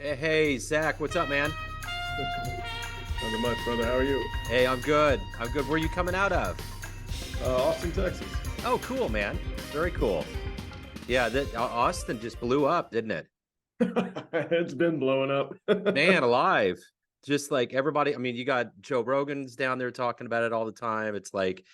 Hey, Zach, what's up, man? Nothing much, brother. How are you? Hey, I'm good. I'm good. Where are you coming out of? Austin, Texas. Oh, cool, man. Very cool. Yeah, that Austin just blew up, didn't it? It's been blowing up. Man, alive. Just like everybody. I mean, you got Joe Rogan's down there talking about it all the time. It's like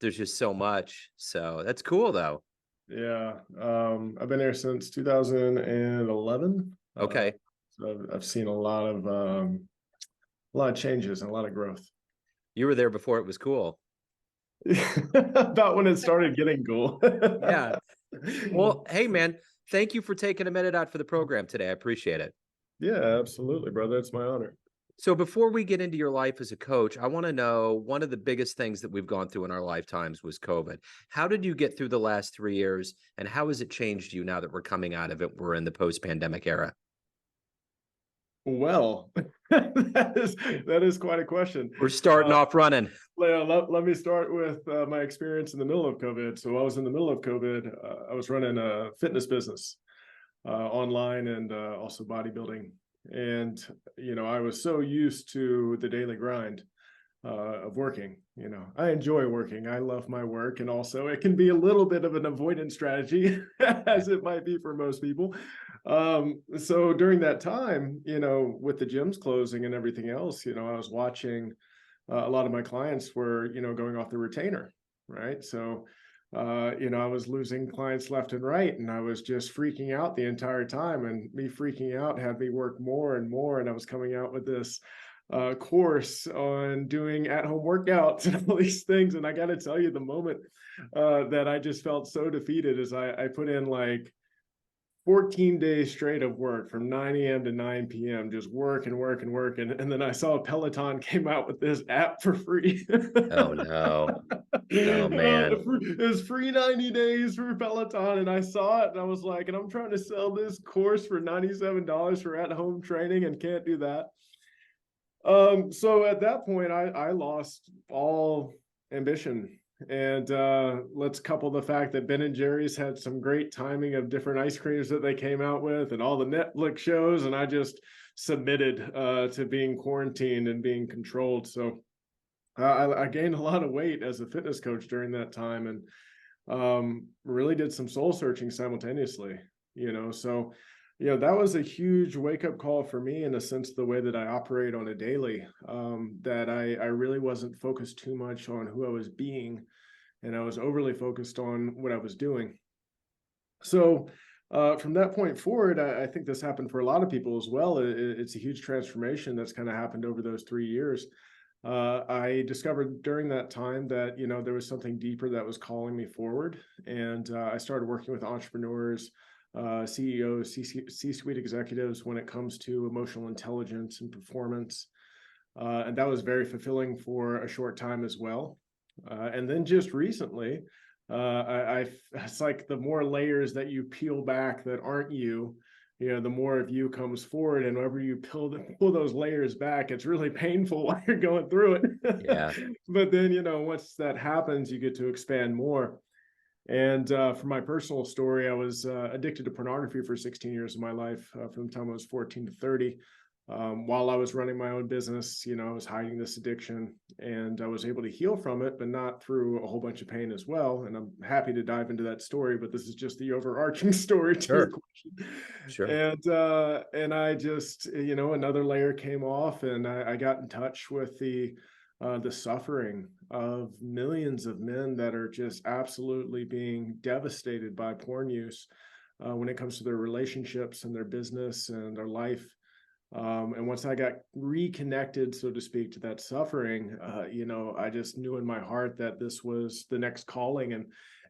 there's just so much. So that's cool, though. Yeah, I've been here since 2011. Okay. So I've seen a lot of changes and a lot of growth. You were there before it was cool. About when it started getting cool. Yeah. Well, hey, man, thank you for taking a minute out for the program today. I appreciate it. Yeah, absolutely, brother. It's my honor. So before we get into your life as a coach, I want to know one of the biggest things that we've gone through in our lifetimes was COVID. How did you get through the last 3 years, and how has it changed you now that we're coming out of it? We're in the post-pandemic era. Well, that is quite a question. We're starting Uh, off running. let me start with my experience in the middle of COVID. So I was in the middle of COVID. I was running a fitness business online and also bodybuilding. And, I was so used to the daily grind of working. I enjoy working. I love my work. And also, it can be a little bit of an avoidance strategy, as it might be for most people. So during that time, with the gyms closing and everything else, I was watching a lot of my clients were, going off the retainer, right? So, I was losing clients left and right, and I was just freaking out the entire time. And me freaking out had me work more and more. And I was coming out with this course on doing at-home workouts and all these things. And I got to tell you, the moment that I just felt so defeated is I put in like 14 days straight of work from 9 a.m. to 9 p.m. just work and work and work. And then I saw Peloton came out with this app for free. Oh no. Oh man. It was free 90 days for Peloton. And I saw it and I was like, and I'm trying to sell this course for $97 for at-home training and can't do that. So at that point, I lost all ambition. And let's couple the fact that Ben and Jerry's had some great timing of different ice creams that they came out with and all the Netflix shows. And I just submitted to being quarantined and being controlled. So I gained a lot of weight as a fitness coach during that time and really did some soul searching simultaneously, so that was a huge wake up call for me in a sense, the way that I operate on a daily, that I really wasn't focused too much on who I was being, and I was overly focused on what I was doing. So from that point forward, I think this happened for a lot of people as well. It's a huge transformation that's kind of happened over those 3 years. I discovered during that time that, there was something deeper that was calling me forward. And I started working with entrepreneurs, CEOs, C-suite executives when it comes to emotional intelligence and performance. And that was very fulfilling for a short time as well. And then just recently, it's like the more layers that you peel back that aren't you, the more of you comes forward. And whenever you pull those layers back, it's really painful while you're going through it. Yeah. But then, once that happens, you get to expand more. And for my personal story, I was addicted to pornography for 16 years of my life, from the time I was 14 to 30. While I was running my own business, I was hiding this addiction and I was able to heal from it, but not through a whole bunch of pain as well. And I'm happy to dive into that story, but this is just the overarching story to your Sure. question. Sure. And I just, another layer came off and I got in touch with the suffering of millions of men that are just absolutely being devastated by porn use when it comes to their relationships and their business and their life. And once I got reconnected, so to speak, to that suffering, I just knew in my heart that this was the next calling,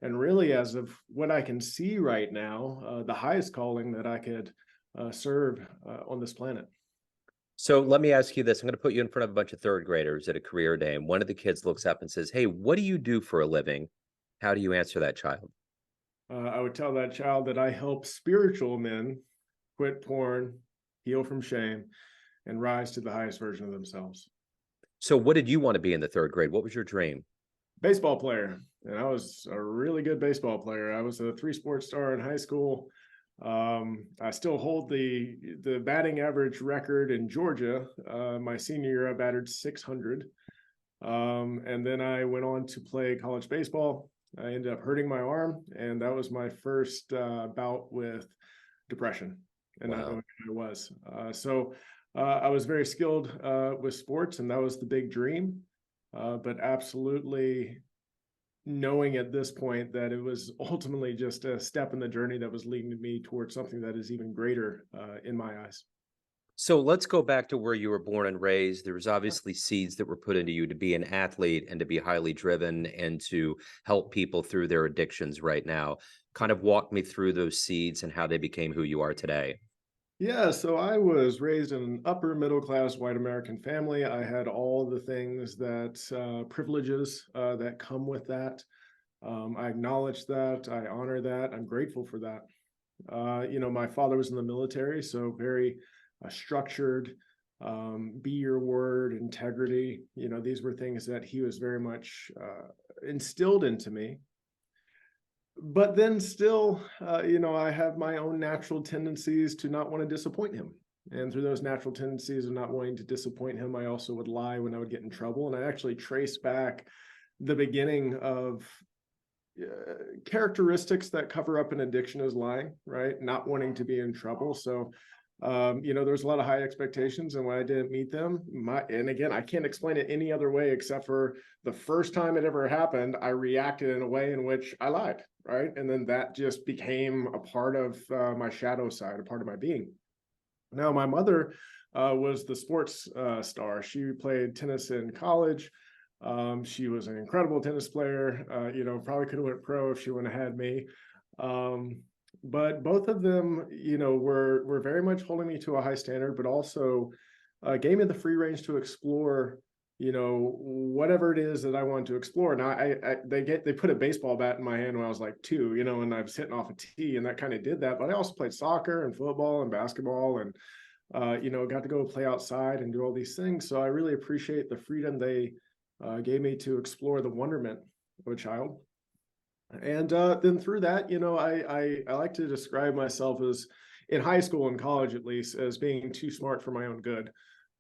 and really, as of what I can see right now, the highest calling that I could serve on this planet. So let me ask you this. I'm going to put you in front of a bunch of third graders at a career day, and one of the kids looks up and says, "Hey, what do you do for a living?" How do you answer that child? I would tell that child that I help spiritual men quit porn, heal from shame, and rise to the highest version of themselves. So what did you want to be in the third grade? What was your dream? Baseball player, and I was a really good baseball player. I was a 3-sport star in high school. I still hold the batting average record in Georgia. My senior year, I batted 600. And then I went on to play college baseball. I ended up hurting my arm, and that was my first bout with depression and not Wow. knowing who I was. I was very skilled with sports, and that was the big dream. But absolutely knowing at this point that it was ultimately just a step in the journey that was leading me towards something that is even greater in my eyes. So let's go back to where you were born and raised. There was obviously seeds that were put into you to be an athlete and to be highly driven and to help people through their addictions right now. Kind of walk me through those seeds and how they became who you are today. Yeah, so I was raised in an upper middle class white American family. I had all the things that privileges that come with that. I acknowledge that. I honor that. I'm grateful for that. My father was in the military, so very structured, be your word, integrity. These were things that he was very much instilled into me. But then still, I have my own natural tendencies to not want to disappoint him. And through those natural tendencies of not wanting to disappoint him, I also would lie when I would get in trouble. And I actually trace back the beginning of characteristics that cover up an addiction as lying, right? Not wanting to be in trouble. So, there's a lot of high expectations, and when I didn't meet them, and again, I can't explain it any other way except for the first time it ever happened, I reacted in a way in which I lied, right? And then that just became a part of my shadow side, a part of my being. Now, my mother was the sports star. She played tennis in college. She was an incredible tennis player. Probably could have went pro if she wouldn't have had me. But both of them, were very much holding me to a high standard, but also gave me the free range to explore, whatever it is that I wanted to explore. Now, they put a baseball bat in my hand when I was like 2, and I was hitting off a tee, and that kind of did that. But I also played soccer and football and basketball, and got to go play outside and do all these things. So I really appreciate the freedom they gave me to explore the wonderment of a child. And then through that, I like to describe myself as, in high school and college at least, as being too smart for my own good.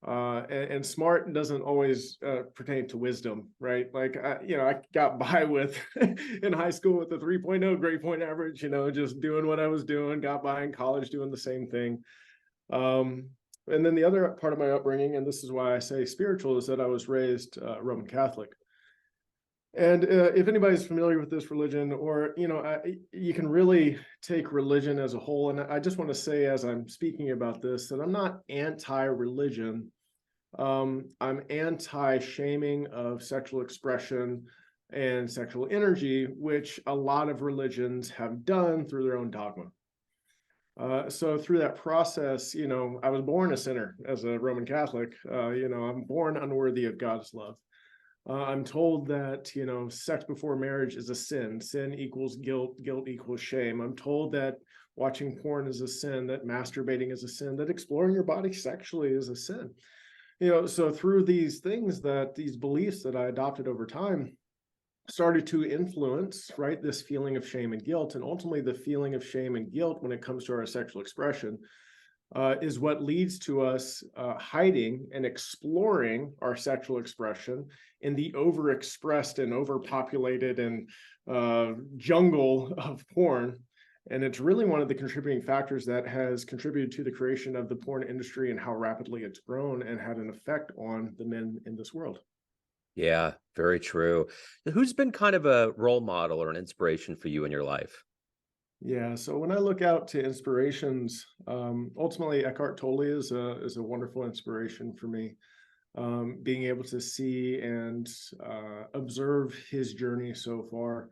And smart doesn't always pertain to wisdom, right? Like, I got by with in high school with the 3.0 grade point average, just doing what I was doing, got by in college doing the same thing. And then the other part of my upbringing, and this is why I say spiritual, is that I was raised Roman Catholic. And if anybody's familiar with this religion, or you can really take religion as a whole. And I just want to say, as I'm speaking about this, that I'm not anti-religion. I'm anti-shaming of sexual expression and sexual energy, which a lot of religions have done through their own dogma. So through that process, I was born a sinner as a Roman Catholic. I'm born unworthy of God's love. I'm told that, sex before marriage is a sin. Sin equals guilt. Guilt equals shame. I'm told that watching porn is a sin, that masturbating is a sin, that exploring your body sexually is a sin. So through these things, these beliefs that I adopted over time started to influence, right, this feeling of shame and guilt. And ultimately, the feeling of shame and guilt when it comes to our sexual expression is what leads to us hiding and exploring our sexual expression in the overexpressed and overpopulated and jungle of porn. And it's really one of the contributing factors that has contributed to the creation of the porn industry and how rapidly it's grown and had an effect on the men in this world. Yeah, very true. Who's been kind of a role model or an inspiration for you in your life? Yeah, so when I look out to inspirations, ultimately Eckhart Tolle is a wonderful inspiration for me. Being able to see and observe his journey so far,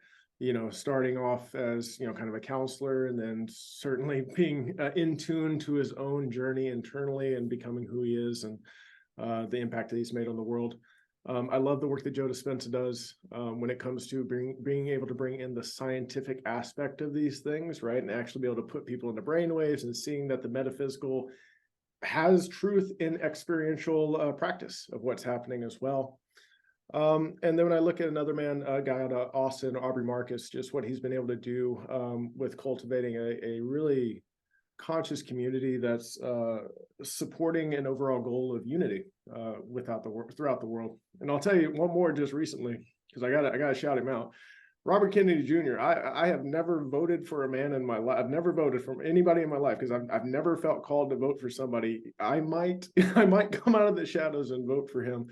starting off as kind of a counselor, and then certainly being in tune to his own journey internally and becoming who he is, and the impact that he's made on the world. I love the work that Joe Dispenza does when it comes to being able to bring in the scientific aspect of these things, right? And actually be able to put people into brainwaves and seeing that the metaphysical has truth in experiential practice of what's happening as well. And then when I look at another man, a guy out of Austin, Aubrey Marcus, just what he's been able to do with cultivating a really conscious community that's supporting an overall goal of unity throughout the world. And I'll tell you one more just recently, because I gotta shout him out. Robert Kennedy Jr. I have never voted for a man in my life. I've never voted for anybody in my life because I've never felt called to vote for somebody. I might I might come out of the shadows and vote for him,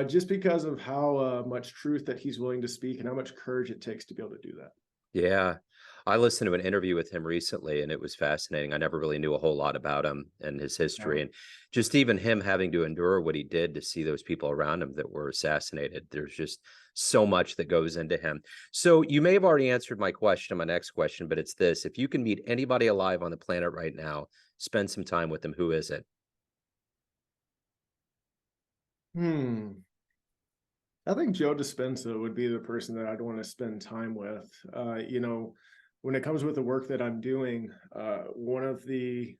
just because of how much truth that he's willing to speak and how much courage it takes to be able to do that. Yeah. I listened to an interview with him recently and it was fascinating. I never really knew a whole lot about him and his Yeah. history. And just even him having to endure what he did to see those people around him that were assassinated. There's just so much that goes into him. So you may have already answered my question, my next question, but it's this. If you can meet anybody alive on the planet right now, spend some time with them, who is it? Hmm. I think Joe Dispenza would be the person that I'd want to spend time with. When it comes with the work that I'm doing, one of the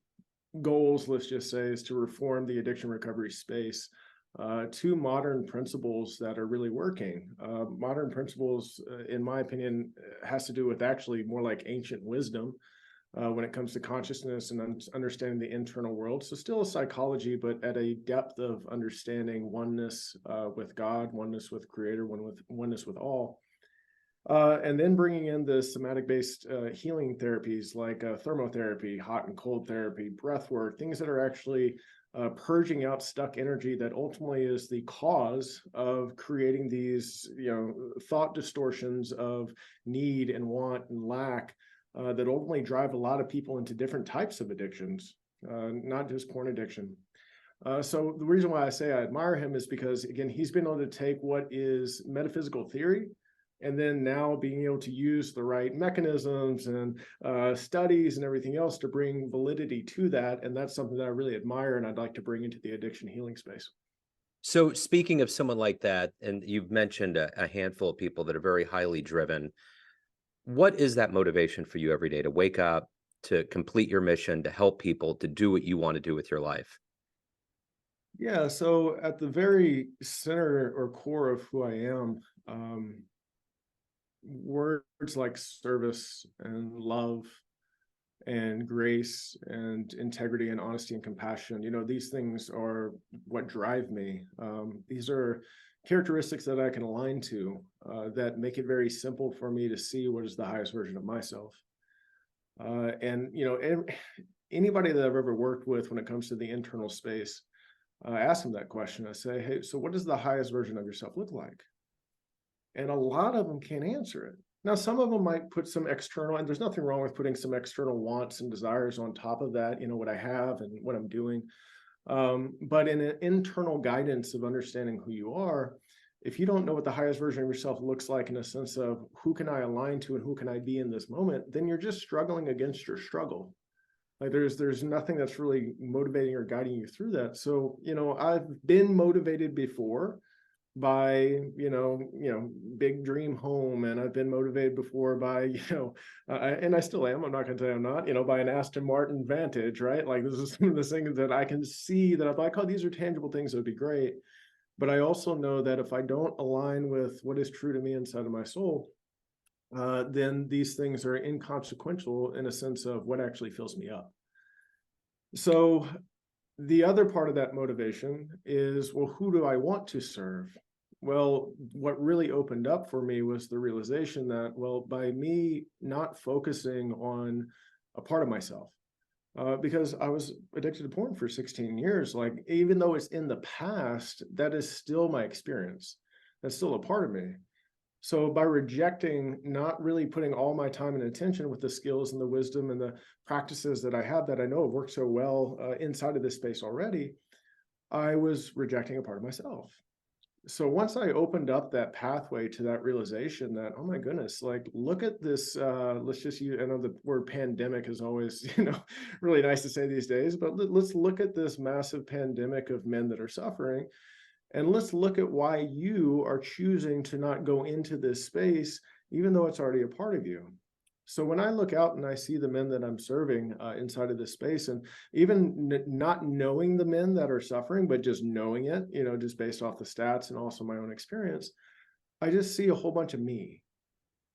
goals, let's just say, is to reform the addiction recovery space to modern principles that are really working. Modern principles, in my opinion, has to do with actually more like ancient wisdom when it comes to consciousness and understanding the internal world. So still a psychology, but at a depth of understanding oneness with God, oneness with Creator, oneness with all. And then bringing in the somatic-based healing therapies like thermotherapy, hot and cold therapy, breath work, things that are actually purging out stuck energy that ultimately is the cause of creating these, thought distortions of need and want and lack that ultimately drive a lot of people into different types of addictions, not just porn addiction. So the reason why I say I admire him is because, again, he's been able to take what is metaphysical theory and then now being able to use the right mechanisms and studies and everything else to bring validity to that. And that's something that I really admire and I'd like to bring into the addiction healing space. So speaking of someone like that, and you've mentioned a handful of people that are very highly driven, what is that motivation for you every day to wake up, to complete your mission, to help people, to do what you want to do with your life? Yeah, so at the very center or core of who I am, words like service and love and grace and integrity and honesty and compassion, these things are what drive me. These are characteristics that I can align to that make it very simple for me to see what is the highest version of myself. Anybody that I've ever worked with when it comes to the internal space, I ask them that question. I say, hey, so what does the highest version of yourself look like? And a lot of them can't answer it. Now, some of them might put some external, and there's nothing wrong with putting some external wants and desires on top of that, what I have and what I'm doing. But in an internal guidance of understanding who you are, if you don't know what the highest version of yourself looks like in a sense of who can I align to and who can I be in this moment, then you're just struggling against your struggle. Like there's nothing that's really motivating or guiding you through that. So, I've been motivated before by big dream home, and I've been motivated before by and I still am, I'm not going to say I'm not, by an Aston Martin Vantage, right? Like this is some of the things that I can see that I'm like, oh, these are tangible things that would be great. But I also know that if I don't align with what is true to me inside of my soul, then these things are inconsequential in a sense of what actually fills me up. So the other part of that motivation is, well, who do I want to serve? Well, what really opened up for me was the realization that, well, by me not focusing on a part of myself, because I was addicted to porn for 16 years, like, even though it's in the past, that is still my experience. That's still a part of me. So by rejecting, not really putting all my time and attention with the skills and the wisdom and the practices that I have that I know have worked so well inside of this space already, I was rejecting a part of myself. So once I opened up that pathway to that realization that, oh my goodness, like look at this, let's just use, I know the word pandemic is always, really nice to say these days, but let's look at this massive pandemic of men that are suffering. And let's look at why you are choosing to not go into this space, even though it's already a part of you. So when I look out and I see the men that I'm serving inside of this space, and even not knowing the men that are suffering, but just knowing it, just based off the stats and also my own experience, I just see a whole bunch of me.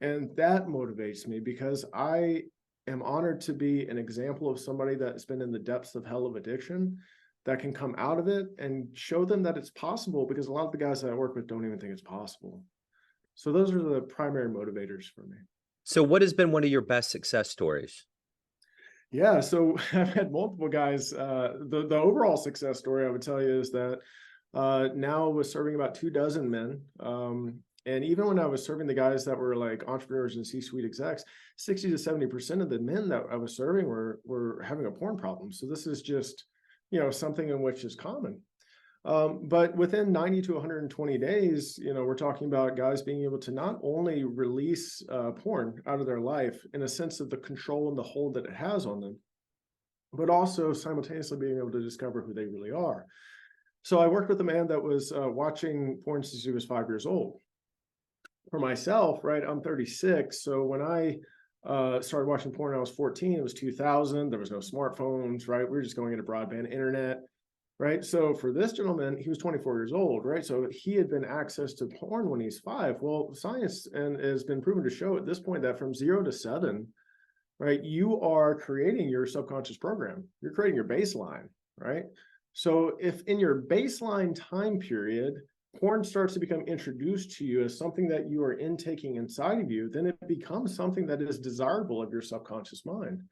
And that motivates me because I am honored to be an example of somebody that's been in the depths of hell of addiction that can come out of it and show them that it's possible, because a lot of the guys that I work with don't even think it's possible. So those are the primary motivators for me. So what has been one of your best success stories? Yeah, so I've had multiple guys. The overall success story I would tell you is that now I was serving about 24 men. And even when I was serving the guys that were like entrepreneurs and C-suite execs, 60 to 70% of the men that I was serving were having a porn problem. So this is just, something in which is common. But within 90 to 120 days, we're talking about guys being able to not only release porn out of their life in a sense of the control and the hold that it has on them, but also simultaneously being able to discover who they really are. So I worked with a man that was watching porn since he was 5 years old. For myself, right, I'm 36. So when I started watching porn when I was 14, it was 2000. There was no smartphones, right? We were just going into broadband internet. Right. So for this gentleman, he was 24 years old, right? So he had been access to porn when he's 5. Well, science and has been proven to show at this point that from 0 to 7, right, you are creating your subconscious program. You're creating your baseline, right? So if in your baseline time period, porn starts to become introduced to you as something that you are intaking inside of you, then it becomes something that is desirable of your subconscious mind.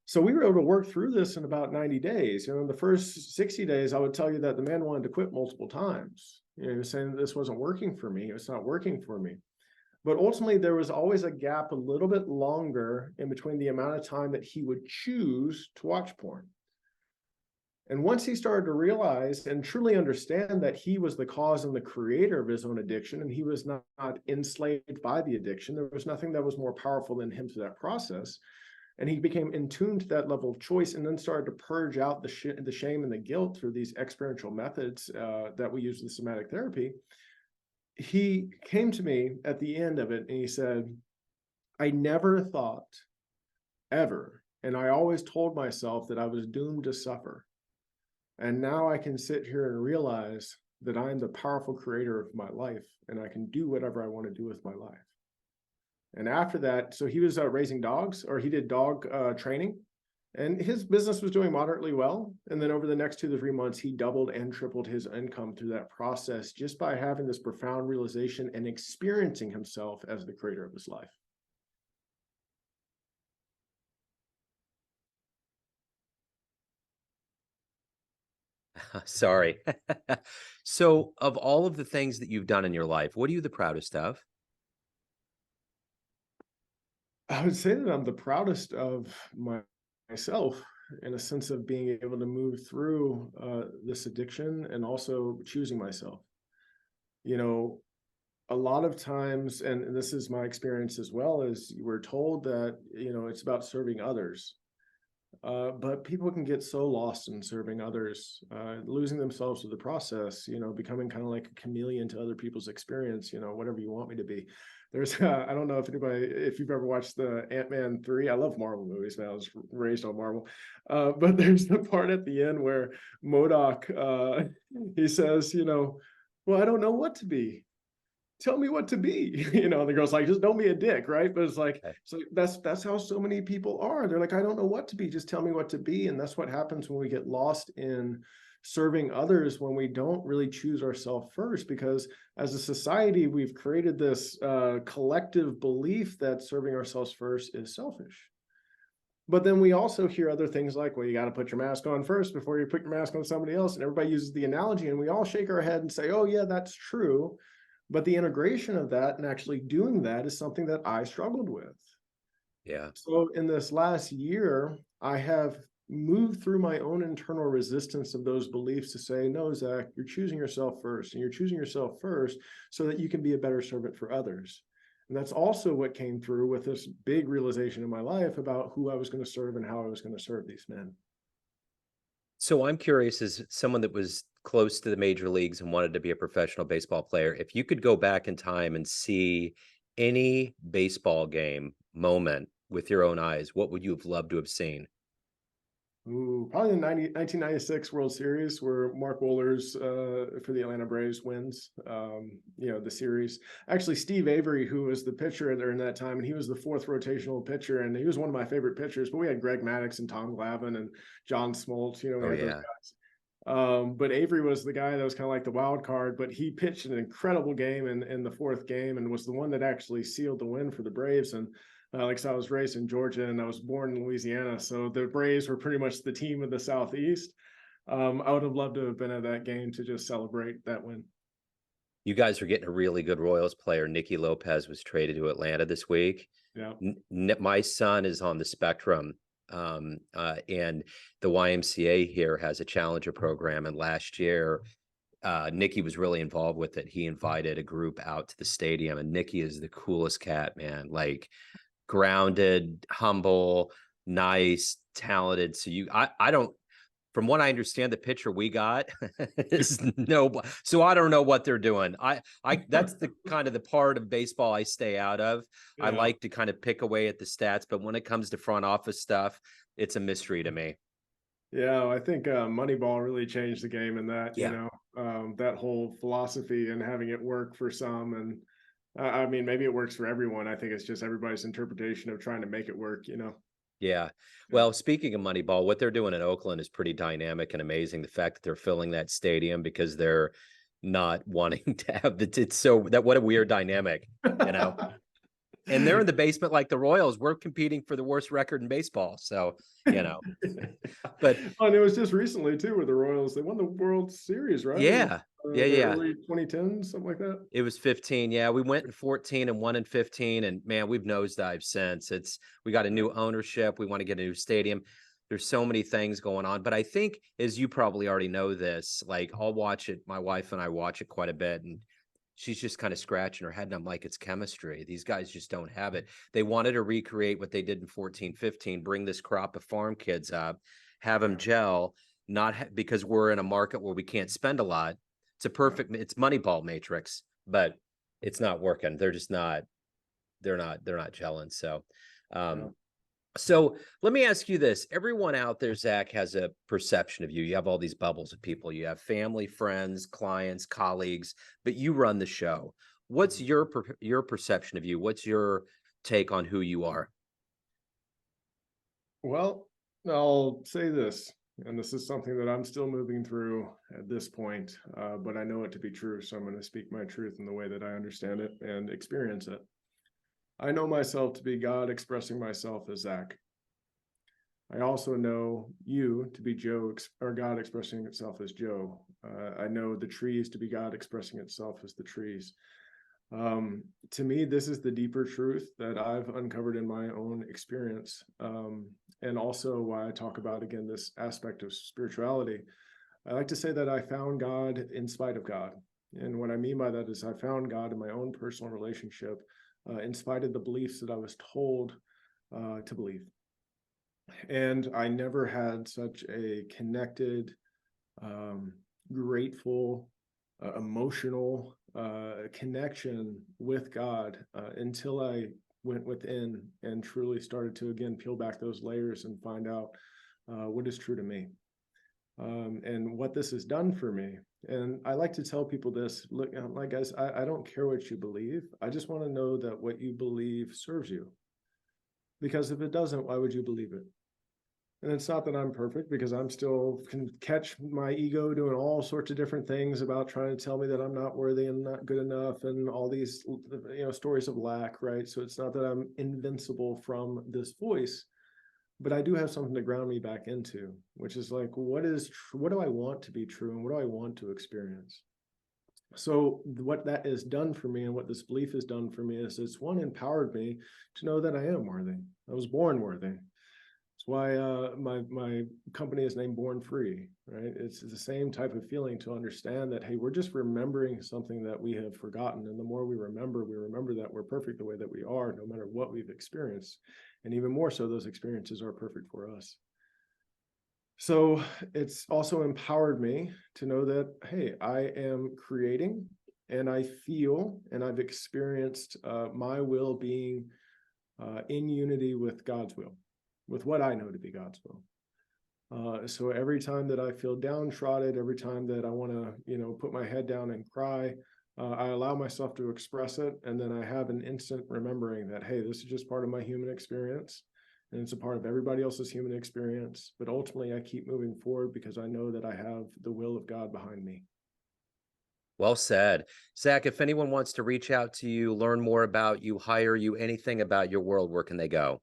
So we were able to work through this in about 90 days. In the first 60 days, I would tell you that the man wanted to quit multiple times. He was saying that this wasn't working for me. It's not working for me. But ultimately, there was always a gap a little bit longer in between the amount of time that he would choose to watch porn. And once he started to realize and truly understand that he was the cause and the creator of his own addiction, and he was not enslaved by the addiction, there was nothing that was more powerful than him through that process. And he became in tune to that level of choice, and then started to purge out the shame and the guilt through these experiential methods that we use in somatic therapy. He came to me at the end of it and he said, I never thought ever, and I always told myself that I was doomed to suffer. And now I can sit here and realize that I'm the powerful creator of my life, and I can do whatever I want to do with my life. And after that, so he was raising dogs, or he did dog training, and his business was doing moderately well. And then over the next 2 to 3 months, he doubled and tripled his income through that process, just by having this profound realization and experiencing himself as the creator of his life. Sorry. So of all of the things that you've done in your life, what are you the proudest of? I would say that I'm the proudest of myself, in a sense of being able to move through this addiction and also choosing myself. You know, a lot of times, and this is my experience as well, is we're told that, it's about serving others. But people can get so lost in serving others, losing themselves to the process, becoming kind of like a chameleon to other people's experience, whatever you want me to be. There's, I don't know if you've ever watched the Ant-Man 3. I love Marvel movies, man. I was raised on Marvel. But there's the part at the end where MODOK, he says, well, I don't know what to be, tell me what to be. The girl's like, just don't be a dick, right? But it's like, Okay. so that's how so many people are. They're like, I don't know what to be, just tell me what to be. And that's what happens when we get lost in serving others, when we don't really choose ourselves first, because as a society, we've created this collective belief that serving ourselves first is selfish. But then we also hear other things like, well, you got to put your mask on first before you put your mask on somebody else. And everybody uses the analogy, and we all shake our head and say, oh yeah, that's true. But the integration of that and actually doing that is something that I struggled with. Yeah. So in this last year, I have moved through my own internal resistance of those beliefs to say, no, Zach, you're choosing yourself first, and you're choosing yourself first so that you can be a better servant for others. And that's also what came through with this big realization in my life about who I was going to serve and how I was going to serve these men. So I'm curious, as someone that was close to the major leagues and wanted to be a professional baseball player, if you could go back in time and see any baseball game moment with your own eyes, what would you have loved to have seen? Ooh, probably the 1996 World Series where Mark Wohlers for the Atlanta Braves wins, the series. Actually, Steve Avery, who was the pitcher during that time, and he was the fourth rotational pitcher, and he was one of my favorite pitchers. But we had Greg Maddux and Tom Glavine and John Smoltz. We Oh had those yeah. guys. But Avery was the guy that was kind of like the wild card, but he pitched an incredible game in the fourth game and was the one that actually sealed the win for the Braves. And like I said, I was raised in Georgia and I was born in Louisiana. So the Braves were pretty much the team of the Southeast. I would have loved to have been at that game to just celebrate that win. You guys are getting a really good Royals player. Nicky Lopez was traded to Atlanta this week. Yeah. My son is on the spectrum, and the YMCA here has a challenger program. And last year, Nicky was really involved with it. He invited a group out to the stadium, and Nicky is the coolest cat, man. Like grounded, humble, nice, talented. So I don't, from what I understand, the pitcher we got is no. So I don't know what they're doing. That's the kind of the part of baseball I stay out of. I Yeah. like to kind of pick away at the stats, but when it comes to front office stuff, it's a mystery to me. Yeah, I think Moneyball really changed the game in that, Yeah. that whole philosophy and having it work for some. And I mean, maybe it works for everyone. I think it's just everybody's interpretation of trying to make it work. Yeah. Yeah. Well, speaking of Moneyball, what they're doing in Oakland is pretty dynamic and amazing. The fact that they're filling that stadium because they're not wanting to have it's so that what a weird dynamic, you know. And they're in the basement like the Royals. We're competing for the worst record in baseball. So, you know. But Oh, and it was just recently too with the Royals. They won the World Series, right? In yeah. Yeah, the yeah. early 2010s, something like that. It was 15. Yeah, we went in 14 and won in 15. And man, we've nosedived since. We got a new ownership. We want to get a new stadium. There's so many things going on. But I think, as you probably already know this, like I'll watch it. My wife and I watch it quite a bit. And she's just kind of scratching her head. And I'm like, it's chemistry. These guys just don't have it. They wanted to recreate what they did in 14, 15, bring this crop of farm kids up, have them gel, because we're in a market where we can't spend a lot. It's Moneyball matrix, but it's not working. They're just not, they're not gelling. So, Yeah. so let me ask you this. Everyone out there, Zack, has a perception of you. You have all these bubbles of people. You have family, friends, clients, colleagues, but you run the show. What's your perception of you? What's your take on who you are? Well, I'll say this, and this is something that I'm still moving through at this point, but I know it to be true. So I'm going to speak my truth in the way that I understand it and experience it. I know myself to be God expressing myself as Zack. I also know you to be Joe or God expressing itself as Joe. I know the trees to be God expressing itself as the trees. To me, this is the deeper truth that I've uncovered in my own experience. And also why I talk about, again, this aspect of spirituality. I like to say that I found God in spite of God. And what I mean by that is I found God in my own personal relationship, in spite of the beliefs that I was told to believe. And I never had such a connected, grateful, emotional connection with God until I went within and truly started to, again, peel back those layers and find out what is true to me, and what this has done for me. And I like to tell people this, look, like guys, I don't care what you believe. I just want to know that what you believe serves you. Because if it doesn't, why would you believe it? And it's not that I'm perfect, because I'm still can catch my ego doing all sorts of different things about trying to tell me that I'm not worthy and not good enough and all these stories of lack, right? So it's not that I'm invincible from this voice, but I do have something to ground me back into, which is like, what do I want to be true and what do I want to experience? So what that has done for me and what this belief has done for me is it's empowered me to know that I am worthy. I was born worthy. It's why my company is named Born Free, right? It's the same type of feeling to understand that, hey, we're just remembering something that we have forgotten. And the more we remember that we're perfect the way that we are, no matter what we've experienced. And even more so, those experiences are perfect for us. So it's also empowered me to know that, hey, I am creating and I feel and I've experienced my will being in unity with God's will, with what I know to be God's will. So every time that I feel downtrodden, every time that I want to, put my head down and cry, I allow myself to express it. And then I have an instant remembering that, hey, this is just part of my human experience. And it's a part of everybody else's human experience. But ultimately, I keep moving forward because I know that I have the will of God behind me. Well said. Zach, if anyone wants to reach out to you, learn more about you, hire you, anything about your world, where can they go?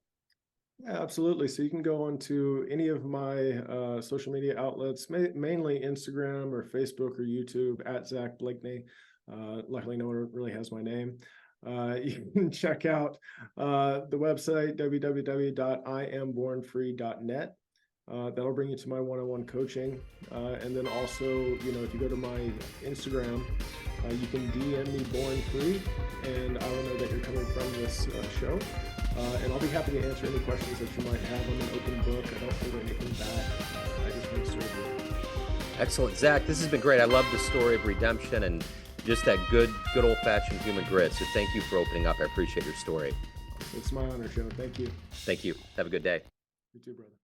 Yeah, absolutely. So you can go on to any of my social media outlets, mainly Instagram or Facebook or YouTube at Zack Blakeney. Luckily, no one really has my name. You can check out the website, www.iambornfree.net. That'll bring you to my one-on-one coaching. And then also, if you go to my Instagram, you can DM me Born Free, and I will know that you're coming from this show. And I'll be happy to answer any questions that you might have. I'm an open book. I don't hold anything back. I just want to serve you. Excellent. Zach, this has been great. I love the story of redemption and just that good old-fashioned human grit. So thank you for opening up. I appreciate your story. It's my honor, Joe. Thank you. Thank you. Have a good day. You too, brother.